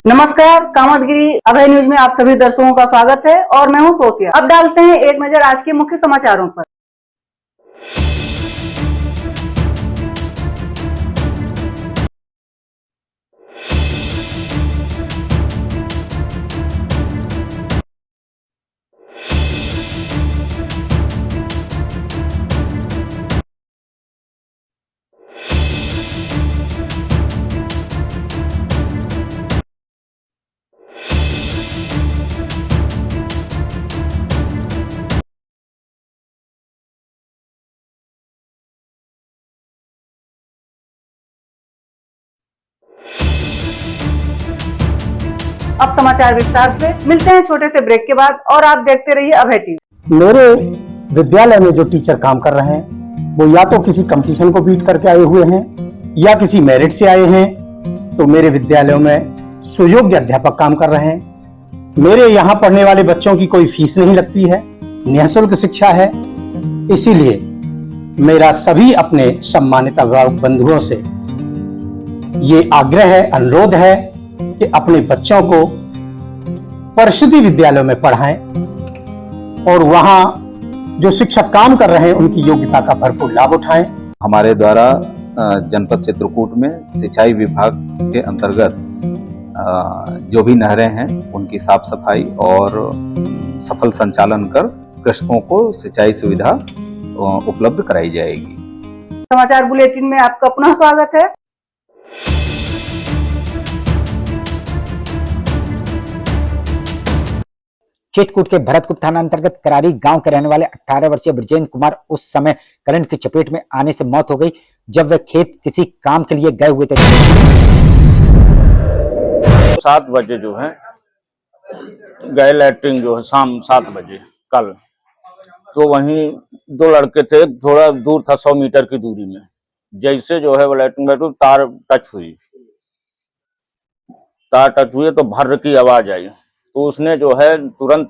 नमस्कार, कामतगिरी अभय न्यूज में आप सभी दर्शकों का स्वागत है और मैं हूं सोफिया। अब डालते हैं एक नजर आज के मुख्य समाचारों पर। अब समाचार विस्तार से। मिलते हैं छोटे से ब्रेक के बाद और आप देखते रहिए अभय टीवी। मेरे विद्यालय में जो टीचर काम कर रहे हैं वो या तो किसी कंपटीशन को बीट करके आए हुए हैं या किसी मेरिट से आए हैं। तो मेरे विद्यालयों में सुयोग्य अध्यापक काम कर रहे हैं। मेरे यहाँ पढ़ने वाले बच्चों की कोई फीस नहीं लगती है, निःशुल्क शिक्षा है। इसीलिए मेरा सभी अपने सम्मानित अभिभावक बंधुओं से ये आग्रह है, अनुरोध है कि अपने बच्चों को परिषदीय विद्यालयों में पढ़ाएं और वहां जो शिक्षक काम कर रहे हैं उनकी योग्यता का भरपूर लाभ उठाएं। हमारे द्वारा जनपद चित्रकूट में सिंचाई विभाग के अंतर्गत जो भी नहरें हैं उनकी साफ सफाई और सफल संचालन कर कृषकों को सिंचाई सुविधा उपलब्ध कराई जाएगी। समाचार बुलेटिन में आपका पुनः स्वागत है। चित्रकूट के भरतकुप थाना अंतर्गत करारी गांव के रहने वाले 18 वर्षीय ब्रजेंद्र कुमार उस समय करंट की चपेट में आने से मौत हो गई जब वे खेत किसी काम के लिए गए हुए थे। 7 बजे जो है गए लैट्रिन जो है शाम 7 बजे कल, तो वहीं 2 लड़के थे, थोड़ा दूर था 100 मीटर की दूरी में। जैसे जो है वो लैट्रिन तार टच हुई तो भर्र की आवाज आई। तो उसने जो है तुरंत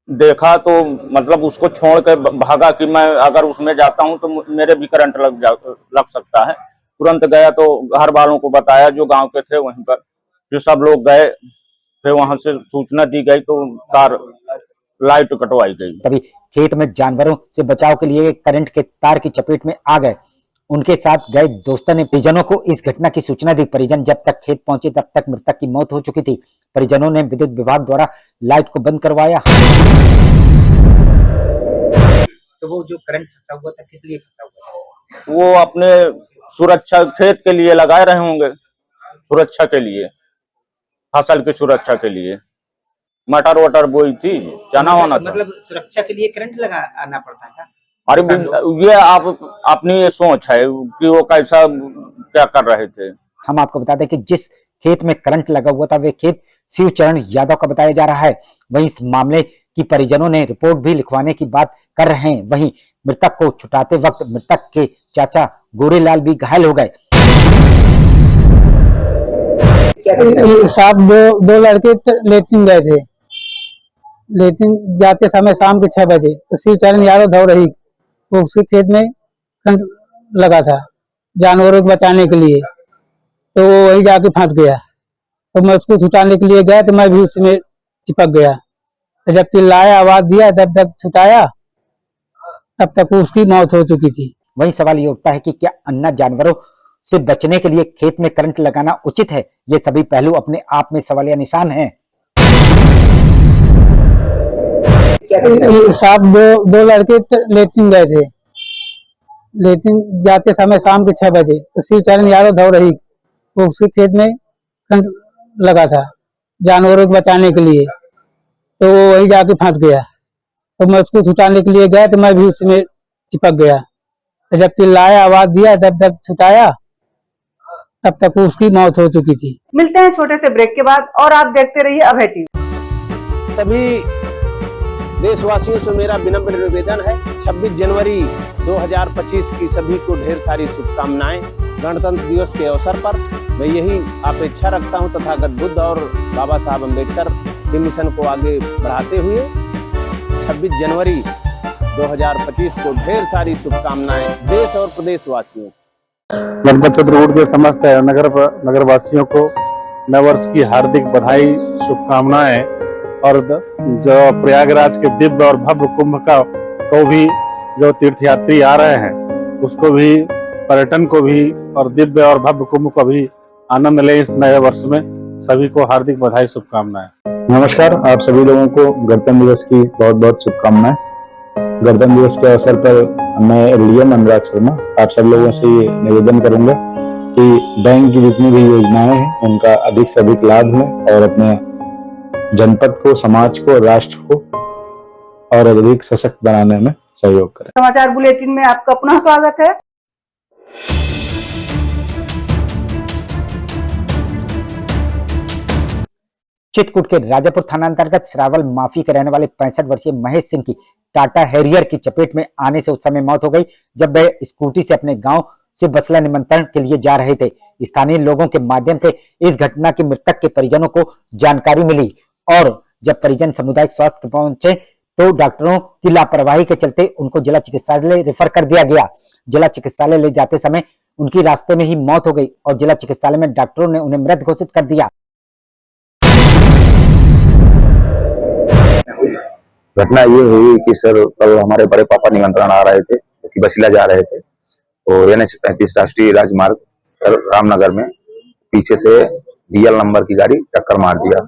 देखा तो मतलब उसको छोड़ कर भागा कि मैं अगर उसमें जाता हूं तो मेरे भी करंट लग सकता है। तुरंत गया तो घर वालों को बताया जो गांव के थे वहीं पर, फिर सब लोग गए। फिर वहां से सूचना दी गई तो लाइट कटवाई गई। तभी खेत में जानवरों से बचाव के लिए करंट के तार की चपेट में आ गए। उनके साथ गए दोस्तों ने परिजनों को इस घटना की सूचना दी। परिजन जब तक खेत पहुंचे तब तक मृतक की मौत हो चुकी थी। परिजनों ने विद्युत विभाग द्वारा लाइट को बंद करवाया। तो वो जो करंट फंसा हुआ था किस लिए फंसा हुआ था? वो अपने सुरक्षा खेत के लिए लगाए रहे होंगे, सुरक्षा के लिए, फसल की सुरक्षा के लिए। मटर वटर बोई थी, चना वाना था। मतलब सुरक्षा के लिए करंट लगाना पड़ता था। अरे ये आप अपनी ये सोच है कि वो कैसा क्या कर रहे थे। हम आपको बता दें कि जिस खेत में करंट लगा हुआ था वे खेत शिवचरण यादव का बताया जा रहा है। वहीं इस मामले की परिजनों ने रिपोर्ट भी लिखवाने की बात कर रहे हैं। वहीं मृतक को छुटाते वक्त मृतक के चाचा गोरेलाल भी घायल हो गए। साहब दो लड़के लेटिन गए थे। लेटिन जाते समय शाम के 6 बजे तो शिवचरण यादव दौड़ रही, तो उसके खेत में करंट लगा था जानवरों को बचाने के लिए, तो वो वही जाके फंस गया। तो मैं उसको छुटाने के लिए गया तो मैं भी उसमें चिपक गया। तो जब चिल्लाया, आवाज दिया, जब तक छुटाया तब तक उसकी मौत हो चुकी थी। वही सवाल ये उठता है कि क्या अन्य जानवरों से बचने के लिए खेत में करंट लगाना उचित है? ये सभी पहलू अपने आप में सवालिया निशान हैं। साहब दो लड़के लेटिन गए थे। लेटिन जाते समय शाम के 6 बजे तो शिवचरण यादव दौड़ रही, तो उसके खेत में करंट लगा था जानवरों को बचाने के लिए, तो वो वही जाके फंस गया। तो मैं उसको छुटाने के लिए गया तो मैं भी उसमें चिपक गया। तो जब चिल्लाया, आवाज दिया, जब तक छुटाया तब तक उसकी मौत हो चुकी थी। मिलते हैं छोटे से ब्रेक के बाद और आप देखते रहिए अभय टीवी। सभी देशवासियों से मेरा विनम्र निवेदन है, 26 जनवरी 2025 की सभी को ढेर सारी शुभकामनाएं। गणतंत्र दिवस के अवसर पर मैं यही अपेक्षा रखता हूं तथागत बुद्ध और बाबा साहब अम्बेडकर के मिशन को आगे बढ़ाते हुए 26 जनवरी 2025 को ढेर सारी शुभकामनाएं देश और प्रदेशवासियों। जनपद चित्रकूट के समस्त नगरवासियों को नववर्ष की हार्दिक बधाई, शुभकामनाएं। और जो प्रयागराज के दिव्य और भव्य कुंभ को भी जो तीर्थयात्री आ रहे हैं उसको भी, पर्यटन को भी और दिव्य और भव्य कुंभ को भी आनंद ले इस नए वर्ष में। सभी को हार्दिक बधाई, शुभकामनाएं। नमस्कार, आप सभी लोगों को गणतंत्र दिवस की बहुत बहुत शुभकामनाएं। गणतंत्र दिवस के अवसर पर मैं एलडीएम अनुराग शर्मा आप सब लोगों से ये निवेदन करूंगा कि बैंक की जितनी भी योजनाएं हैं उनका अधिक से अधिक लाभ लें और अपने जनपद को, समाज को, राष्ट्र को और अधिक सशक्त बनाने में सहयोग करें। समाचार बुलेटिन में आपका पुनः स्वागत है। चित्रकूट के राजापुर थाना अंतर्गत श्रावल माफी के रहने वाले 65 वर्षीय महेश सिंह की टाटा हैरियर की चपेट में आने से उस समय मौत हो गई जब वे स्कूटी से अपने गांव से बसला निमंत्रण के लिए जा रहे थे। स्थानीय लोगों के माध्यम से इस घटना की मृतक के परिजनों को जानकारी मिली और जब परिजन सामुदायिक स्वास्थ्य पहुंचे तो डॉक्टरों की लापरवाही के चलते उनको जिला चिकित्सालय रेफर कर दिया गया। जिला चिकित्सालय ले जाते समय उनकी रास्ते में ही मौत हो गई और जिला चिकित्सालय में डॉक्टरों ने उन्हें मृत घोषित कर दिया। घटना ये हुई कि सर कल हमारे बड़े पापा निमंत्रण आ रहे थे कि बसिला जा रहे थे और NH 35 राष्ट्रीय राजमार्ग रामनगर में पीछे से DL नंबर की गाड़ी टक्कर मार दिया।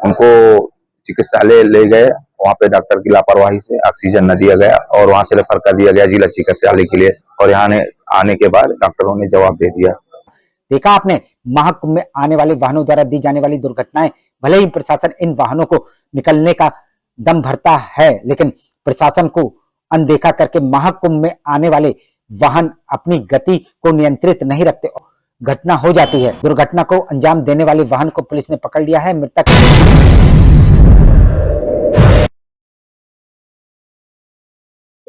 उनको चिकित्सालय ले गए, वहां पे डॉक्टर की लापरवाही से ऑक्सीजन न दिया गया और वहां से रेफर कर दिया गया जिला चिकित्सालय के लिए और यहाँ आने के बाद डॉक्टरों ने जवाब दे दिया। देखा आपने, महाकुंभ में आने वाले वाहनों द्वारा दी जाने वाली दुर्घटनाएं, भले ही प्रशासन इन वाहनों को निकलने का दम भरता है लेकिन प्रशासन को अनदेखा करके महाकुंभ में आने वाले वाहन अपनी गति को नियंत्रित नहीं रखते, घटना हो जाती है। दुर्घटना को अंजाम देने वाले वाहन को पुलिस ने पकड़ लिया है। मृतक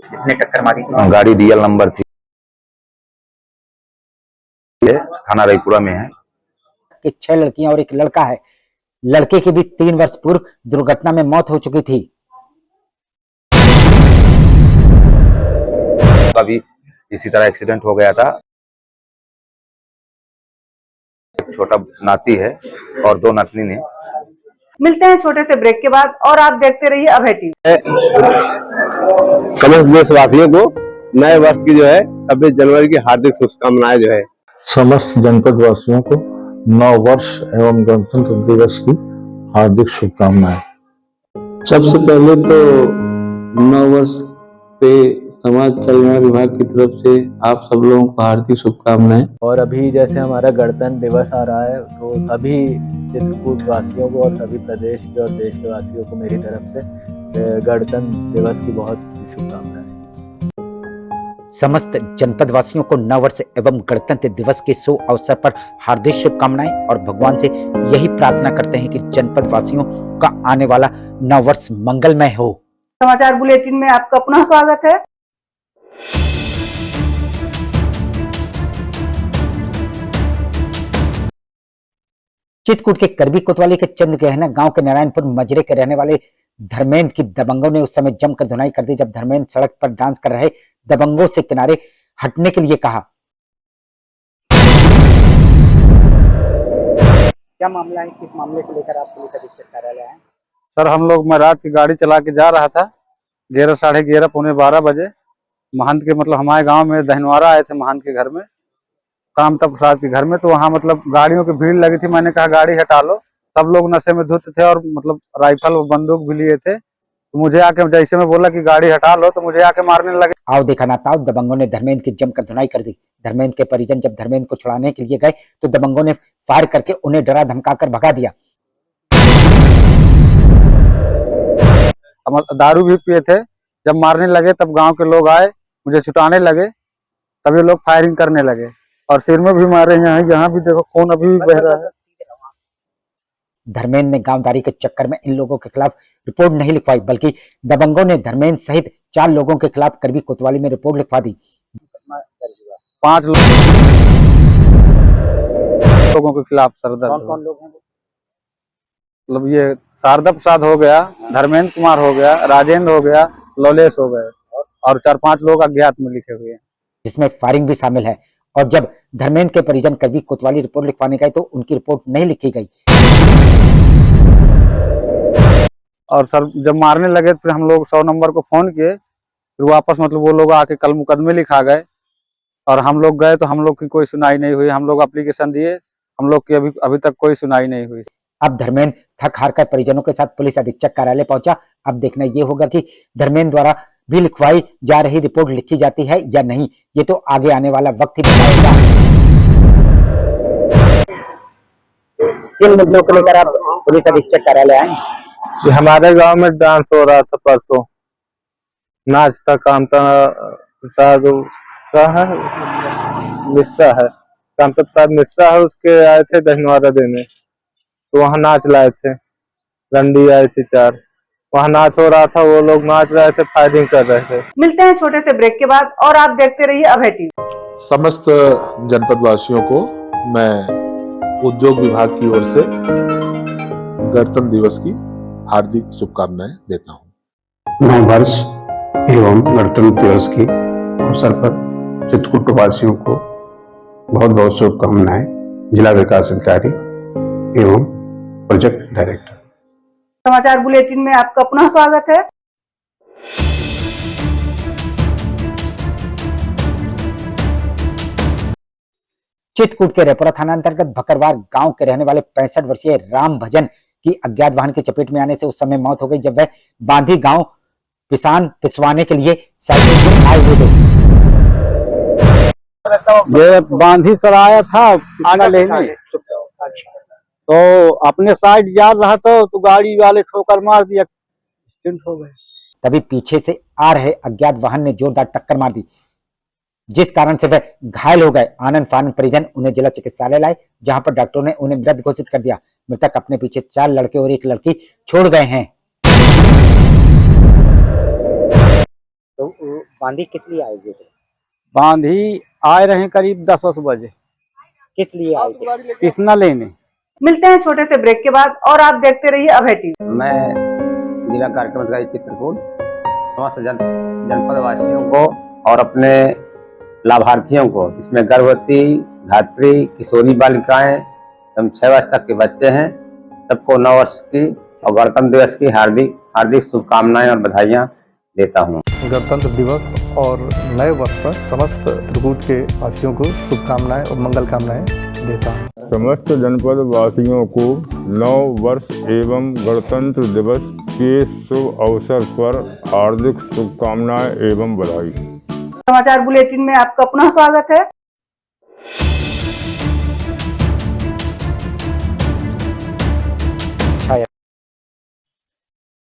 जिसने टक्कर मारी थी गाड़ी DL नंबर थी, थाना रईपुरा में है। कि 6 लड़कियां और एक लड़का है। लड़के की भी 3 वर्ष पूर्व दुर्घटना में मौत हो चुकी थी। अभी इसी तरह एक्सीडेंट हो गया था। एक छोटा नाती है और 2 नातनी ने। मिलते हैं छोटे से ब्रेक के बाद और आप देखते रहिए अभय टीवी। समस्त देशवासियों को नए वर्ष की जो है 26 जनवरी की हार्दिक शुभकामनाएं जो है। समस्त जनपद वासियों को नव वर्ष एवं गणतंत्र दिवस की हार्दिक शुभकामनाएं। सबसे पहले तो नव वर्ष पे समाज कल्याण विभाग की तरफ से आप सब लोगों को हार्दिक शुभकामनाएं। और अभी जैसे हमारा गणतंत्र दिवस आ रहा है तो सभी चित्रकूट वासियों को और सभी प्रदेश के और देश के वासियों को मेरी तरफ से गणतंत्र दिवस की बहुत शुभकामनाएं। समस्त जनपद वासियों को नववर्ष एवं गणतंत्र दिवस के शुभ अवसर पर हार्दिक शुभकामनाएं और भगवान से यही प्रार्थना करते हैं कि जनपद वासियों का आने वाला नववर्ष मंगलमय हो। समाचार बुलेटिन में आपका पुनः स्वागत है। चित्रकूट के करबी कोतवाली के चंद्र गहना गांव के नारायणपुर मजरे के रहने वाले धर्मेंद्र की दबंगों ने उस समय जमकर धुनाई कर दी जब धर्मेंद्र सड़क पर डांस कर रहे दबंगों से किनारे हटने के लिए कहा। क्या मामला है, किस मामले को लेकर आप पुलिस अधीक्षक कार्यालय आए? सर मैं रात की गाड़ी चला के जा रहा था 11, साढ़े 11, पौने 12 बजे महंत के हमारे गांव में दहनवारा आए थे महंत के घर में, कामता प्रसाद के घर में। तो वहाँ गाड़ियों की भीड़ लगी थी। मैंने कहा गाड़ी हटा लो। सब लोग नशे में धुत थे और राइफल और बंदूक भी लिए थे। तो मुझे आके जैसे मैं बोला कि गाड़ी हटा लो तो मुझे आके मारने लगे। आओ देखा ना ताओ, दबंगों ने धर्मेंद्र की जमकर धुनाई कर दी। धर्मेंद्र के परिजन जब धर्मेंद्र को छुड़ाने के लिए गए तो दबंगों ने फायर करके उन्हें डरा धमकाकर भगा दिया। दारू भी पिए थे। जब मारने लगे तब गांव के लोग आए, मुझे छुटाने लगे, तब ये लोग फायरिंग करने लगे और सिर में भी मारे। यहाँ भी देखो खून अभी भी बह रहा है। धर्मेंद्र ने गांवदारी के चक्कर में इन लोगों के खिलाफ रिपोर्ट नहीं लिखवाई बल्कि दबंगों ने धर्मेंद्र सहित 4 लोगों के खिलाफ करबी कोतवाली में रिपोर्ट लिखवा दी। 5 लोगों के खिलाफ सरदर्द। कौन लोग हैं? ये शारदा प्रसाद हो गया, धर्मेंद्र कुमार हो गया, राजेंद्र हो गया, लौलेश हो गए और 4-5 लोग अज्ञात में लिखे हुए हैं, जिसमें फायरिंग भी शामिल है और जब धर्मेंद्र के परिजन कभी कोतवाली रिपोर्ट लिखवाने गए तो उनकी रिपोर्ट नहीं लिखी गई। और सर जब मारने लगे तो हम लोग 100 नंबर को फोन किए, फिर वापस मतलब वो लोग आके कल मुकदमे लिखा गए और हम लोग गए तो हम लोग की कोई सुनाई नहीं हुई। हम लोग एप्लीकेशन दिए, हम लोग की अभी तक कोई सुनाई नहीं हुई। अब धर्मेंद्र थक हार कर परिजनों के साथ पुलिस अधीक्षक कार्यालय पहुंचा। अब देखना यह होगा कि धर्मेंद्र द्वारा भी लिखवाई जा रही रिपोर्ट लिखी जाती है या नहीं, ये तो आगे आने वाला वक्त ही बताएगा। किन मुद्दों को लेकर आप पुलिस अधीक्षक कार्यालय आए? हमारे गांव में डांस हो रहा था परसों, नाच था, कामता प्रसाद का है मिश्रा है, कामता प्रसाद मिश्रा है, उसके आए थे दहनवारा देने, तो वहाँ नाच लाए थे, रंडी आई थी 4, वहाँ नाच हो रहा था, वो लोग नाच रहे थे, फायरिंग कर रहे थे। मिलते हैं छोटे से ब्रेक के बाद और आप देखते रहिए अभय टीवी। समस्त जनपद वासियों को मैं उद्योग विभाग की ओर से गणतंत्र दिवस की हार्दिक शुभकामनाएं देता हूं। नव वर्ष एवं गणतंत्र दिवस के अवसर पर चित्रकूट वासियों को बहुत बहुत शुभकामनाएं। जिला विकास अधिकारी एवं प्रोजेक्ट डायरेक्टर। समाचार बुलेटिन में आपका पुनः स्वागत है। चित्रकूट के रेपोरा थाना अंतर्गत भकरवार गांव के रहने वाले 65 वर्षीय राम भजन की अज्ञात वाहन की चपेट में आने से उस समय मौत हो गई जब वह बांधी गांव पिसवाने के लिए साइकिल से आए हुए थे। ये बांधी सराया था आना लेने, तो अपने साइड जा रहा था तो गाड़ी वाले ठोकर मार दिया, एक्सीडेंट हो गया। तभी पीछे से आ रहे अज्ञात वाहन ने जोरदार टक्कर मार दी, जिस कारण से वह घायल हो गए। आनंद फानंद परिजन उन्हें जिला चिकित्सालय लाए, जहां पर डॉक्टरों ने उन्हें मृत घोषित कर दिया। मृतक अपने पीछे 4 लड़के और 1 लड़की छोड़ गए हैं। तो बांदी किस लिए आए हुए थे? बांधी आए रहे करीब 10 बजे, किस लिए आए थे? किसना लेने। मिलते हैं छोटे से ब्रेक के बाद और आप देखते रहिए अभय टीवी। मैं जिला कार्यक्रम अधिकारी चित्रकूट समस्त जनपद वासियों को और अपने लाभार्थियों को, जिसमें गर्भवती, धात्री, किशोरी बालिकाएं एवं 6 वर्ष तक के बच्चे हैं, सबको नव वर्ष की और गणतंत्र दिवस की हार्दिक हार्दिक शुभकामनाएं और बधाइयां देता हूं। गणतंत्र दिवस और नए वर्ष पर समस्त चित्रकूट के वासियों को शुभकामनाएं और मंगल कामनाएं देता हूं। समस्त जनपद वासियों को नव वर्ष एवं गणतंत्र दिवस के शुभ अवसर पर हार्दिक शुभकामनाएं एवं बधाई। समाचार बुलेटिन में आपका पुनः स्वागत है।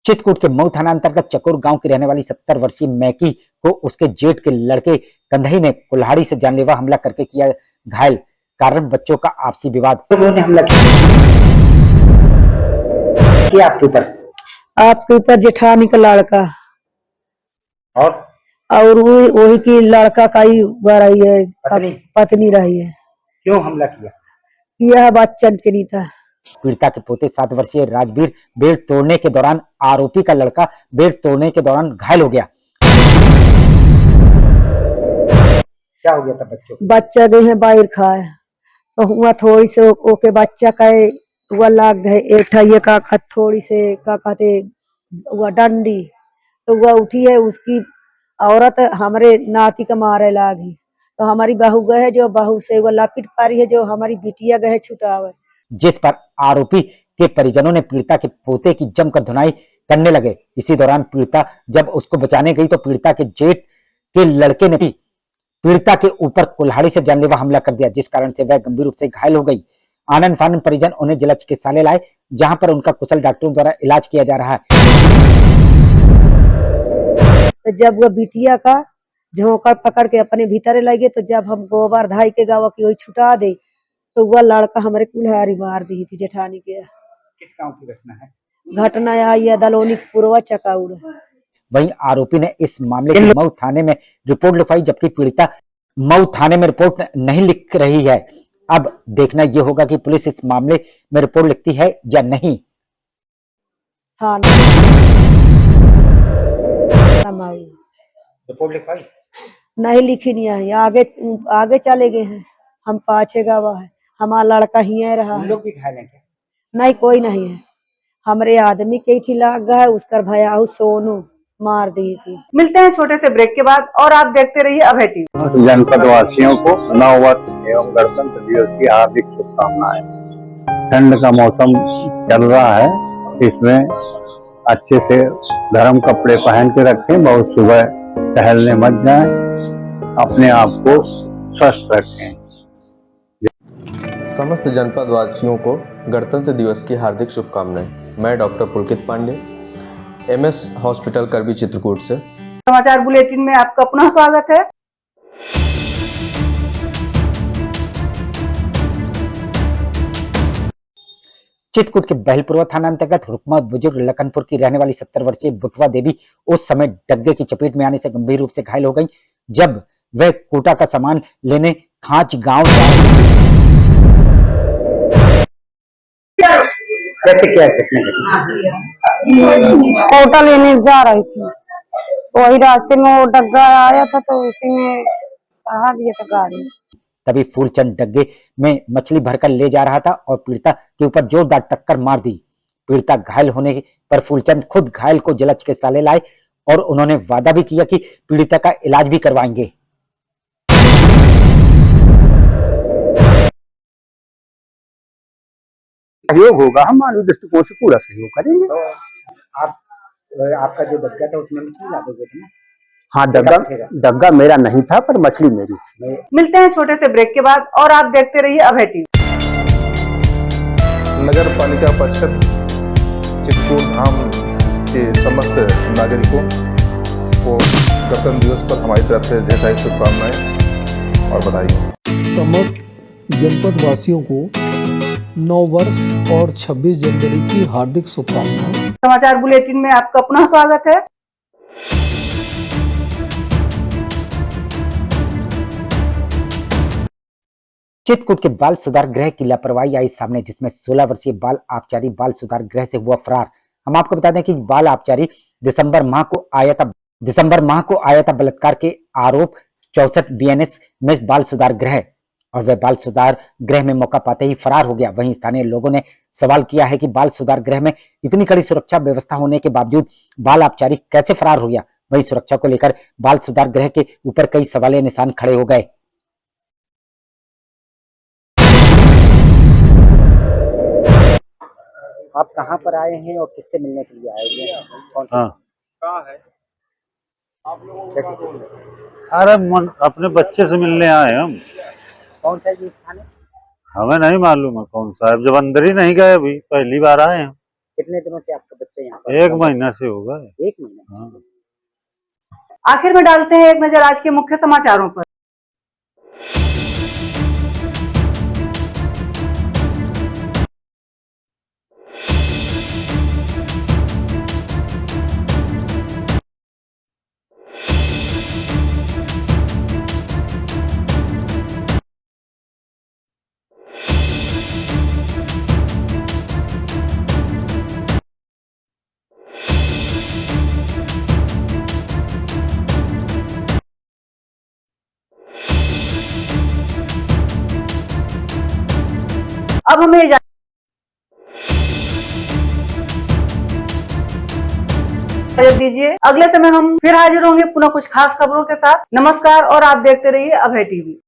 चित्रकूट के मऊ थाना अंतर्गत चकोर गांव की रहने वाली 70 वर्षीय मैकी को उसके जेठ के लड़के कंधई ने कुल्हाड़ी से जानलेवा हमला करके किया घायल। कारण बच्चों का आपसी विवाद। उन्होंने हमला किया आपके ऊपर जेठानी का लड़का और वही की लड़का का ही रही है, पत्नी रही है। क्यों हमला किया? यह बच्चन के नहीं था। पीड़िता के पोते 7 वर्षीय राजवीर बेल्ट तोड़ने के दौरान, आरोपी का लड़का बेल्ट तोड़ने के दौरान घायल हो गया। क्या हो गया था बच्चों? बच्चा गए हैं बाहर खाए तो हुआ थोड़ी से ओके बच्चा का हुआ लाग गए एक ये का थोड़ी से का कहते हुआ डंडी तो वह उठी है, उसकी औरत हमारे नाती का मारे लागी तो हमारी बहू गए, जो बहू से वो लापिट पारी है, जो हमारी बिटिया गए छुटावे। जिस पर आरोपी के परिजनों ने पीड़िता के पोते की जमकर धुनाई करने लगे। इसी दौरान पीड़िता जब उसको बचाने गई तो पीड़िता के जेठ के लड़के ने भी पीड़िता के ऊपर कुल्हाड़ी से जानलेवा हमला कर दिया, जिस कारण से वह गंभीर रूप से घायल हो गई। आनंद फानंद परिजन उन्हें जिला चिकित्सालय लाए, जहां पर उनका कुशल डॉक्टरों द्वारा इलाज किया जा रहा है। तो जब वह बिटिया का झोंकर पकड़ के अपने भीतर लगे तो जब हम गोबर धाई के गाँव की वही छुटा दे तो वह लड़का हमारे कुल्हाड़ी मार दी थी जेठानी के। किस गांव की घटना है? घटना आई है दलोनी पूर्वा चकाउड़। वहीं आरोपी ने इस मामले की मऊ थाने में रिपोर्ट लिखवाई, जबकि पीड़िता मऊ थाने में रिपोर्ट नहीं लिख रही है। अब देखना यह होगा कि पुलिस इस मामले में रिपोर्ट लिखती है या नहीं। रिपोर्ट लिखवाई? नहीं लिखी नहीं आई, आगे आगे चले गए हैं, हम पाछे गवा है, हमारा लड़का ही रहा उन है। लोग भी घायल हैं क्या? नहीं कोई नहीं है, हमरे आदमी के ही लाग गया है, उसका भैया सोनू मार दी थी। मिलते हैं छोटे से ब्रेक के बाद और आप देखते रहिए अभय टीवी। जनपद वासियों को नव वर्ष एवं गणतंत्र दिवस की हार्दिक शुभकामनाएं। ठंड का मौसम चल रहा है, इसमें अच्छे से गर्म कपड़े पहन के रखें, बहुत सुबह टहलने मत जाएं, अपने आप को स्वस्थ रखें। समस्त जनपद वासियों को गणतंत्र दिवस की हार्दिक शुभकामनाएं। मैं डॉक्टर पुलकित पांडे, MS हॉस्पिटल करबी चित्रकूट से। समाचार बुलेटिन में आपका पुनः स्वागत है। चित्रकूट के बहलपुरवा थाना अंतर्गत रुकमा बुजुर्ग लखनपुर की रहने वाली 70 वर्षीय बुटवा देवी उस समय डग्गे की चपेट में आने से गंभीर रूप से घायल हो गई जब वह कोटा का सामान लेने खांच गांव जा रही थी। कैसे क्या कोटा लेने जा रही थी, वही रास्ते में वो डग्गा आया था तो उसी में चढ़ा दिया था गाड़ी। तभी फूलचंद डग्गे में मछली भरकर ले जा रहा था और पीड़िता के ऊपर जोरदार टक्कर मार दी। पीड़िता घायल होने पर फूलचंद खुद घायल को जिला चिकित्सालय लाए और उन्होंने वादा भी किया कि पीड़िता का इलाज भी करवाएंगे। सहयोग होगा, हम मानवीय दृष्टिकोण से पूरा सहयोग करेंगे। तो आपका जो डग्गा था उसमें मछली ला दोगे ना? हाँ, डग्गा मेरा नहीं था पर मछली मेरी थी। मिलते हैं छोटे से ब्रेक के बाद और आप देखते रहिए अभय टीवी। नगर पालिका परिषद चित्रकूट धाम के समस्त नागरिकों को गणतंत्र दिवस पर हमारी तरफ से ढेर सारी शुभकामनाएं और बधाई। समस्त जनपद वासियों को नव वर्ष और 26 जनवरी की हार्दिक शुभकामनाएं। समाचार बुलेटिन में आपका पुनः स्वागत है। चित्रकूट के बाल सुधार गृह की लापरवाही आई सामने, जिसमें 16 वर्षीय बाल आबकारी बाल सुधार गृह से हुआ फरार। हम आपको बता दें कि बाल आबकारी दिसंबर माह को आया था बलात्कार के आरोप 64 BNS में बाल सुधार गृह, और वह बाल सुधार गृह में मौका पाते ही फरार हो गया। वहीं स्थानीय लोगों ने सवाल किया है कि बाल सुधार गृह में इतनी कड़ी सुरक्षा व्यवस्था होने के बावजूद बाल आबकारी कैसे फरार हो गया। वहीं सुरक्षा को लेकर बाल सुधार गृह के ऊपर कई सवालिया निशान खड़े हो गए। आप कहाँ पर आए हैं और किससे मिलने के लिए आए हैं? कौन कहाँ है अरे अपने बच्चे से मिलने आए हम। कौन सा ये स्थान है? हमें नहीं मालूम है कौन सा है, जब अंदर ही नहीं गए, अभी पहली बार आए हम। कितने दिनों से आपके बच्चे यहाँ पर? 1 महीना से होगा। 1 महीना। हाँ। आखिर में डालते हैं एक नजर आज के मुख्य समाचारों पर। अब हमें इजाजत दीजिए। अगले समय हम फिर हाजिर होंगे पुनः कुछ खास खबरों के साथ। नमस्कार और आप देखते रहिए अभय टीवी।